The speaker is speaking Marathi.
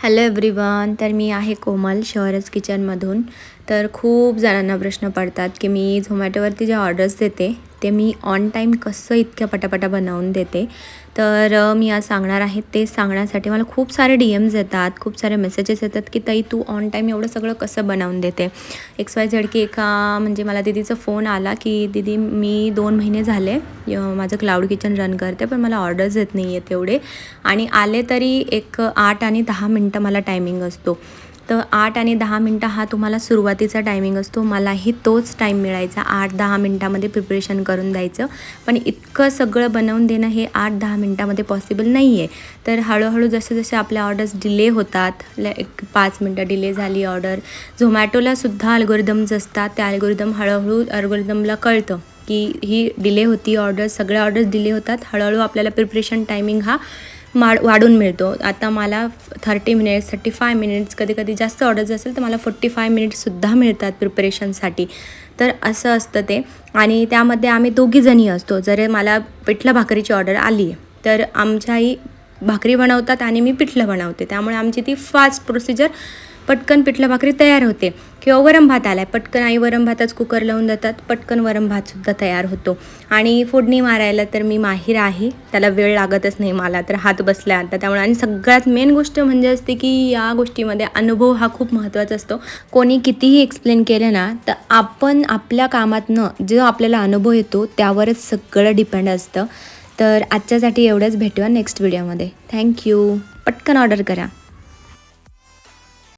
Hello everyone. तर मी आहे कोमल शहरच किचनमधून. तर खूप जणांना प्रश्न पडतात की मी झोमॅटोवरती जे ऑर्डर्स देते ते मी ऑन टाईम कसं इतक्या पटापटा बनवून देते. तर मी आज सांगणार आहे. ते सांगण्यासाठी मला खूप सारे DMs येतात, खूप सारे मेसेजेस येतात की ताई तू ऑन टाईम एवढं सगळं कसं बनवून देते. XYZ की म्हणजे मला दीदीचा फोन आला की दीदी मी 2 महिने झाले माझं क्लाउड किचन रन करते, पण मला ऑर्डर्स येत नाही आहेत तेवढे, आणि आले तरी एक 8 आणि 10 मिनटं मला टायमिंग असतो. तर 8 आणि 10 मिनटं हा तुम्हाला सुरुवातीचा टायमिंग असतो. मलाही तोच टाईम मिळायचा, 8-10 मिनटामध्ये प्रिपरेशन करून द्यायचं. पण इतकं सगळं बनवून देणं हे 8-10 मिनटामध्ये पॉसिबल नाही आहे. तर हळूहळू जसे आपल्या ऑर्डर्स डिले होतात, एक 5 मिनटं डिले झाली ऑर्डर, झोमॅटोलासुद्धा अल्गोरिदम्स असतात. त्या हळूहळू अल्गोरिदमला कळतं की ही डिले होती ऑर्डर, सगळ्या ऑर्डर्स डिले होतात. हळूहळू आपल्याला प्रिपरेशन टायमिंग हा वाढून मिळतो. आता मला 30 मिनिट्स, 35 मिनिट्स, कधी जास्त ऑर्डर्स असेल तर मला 45 मिनिट्ससुद्धा मिळतात प्रिपरेशनसाठी. तर असं असतं ते. आणि त्यामध्ये आम्ही दोघीजणी असतो. जर मला पिठलं भाकरीची ऑर्डर आली आहे तर आमच्या आई भाकरी बनवतात आणि मी पिठलं बनवते. त्यामुळे आमची ती फास्ट प्रोसिजर, पटकन पिठलं भाकरी तयार होते. किंवा वरण भात आला आहे, पटकन आई वरण भातच कुकर लावून देतात, पटकन वरण भातसुद्धा तयार होतो. आणि फोडणी मारायला तर मी माहीर आहे, त्याला वेळ लागतच नाही मला, तर हात बसला आता त्यामुळे. आणि सगळ्यात मेन गोष्ट म्हणजे असते की या गोष्टीमध्ये अनुभव हा खूप महत्त्वाचा असतो. कोणी कितीही एक्सप्लेन केलं ना, तर आपण आपल्या कामातनं जो आपल्याला अनुभव येतो त्यावरच सगळं डिपेंड असतं. तर आजच्यासाठी एवढंच. भेटूया नेक्स्ट व्हिडिओमध्ये. थँक्यू. पटकन ऑर्डर करा.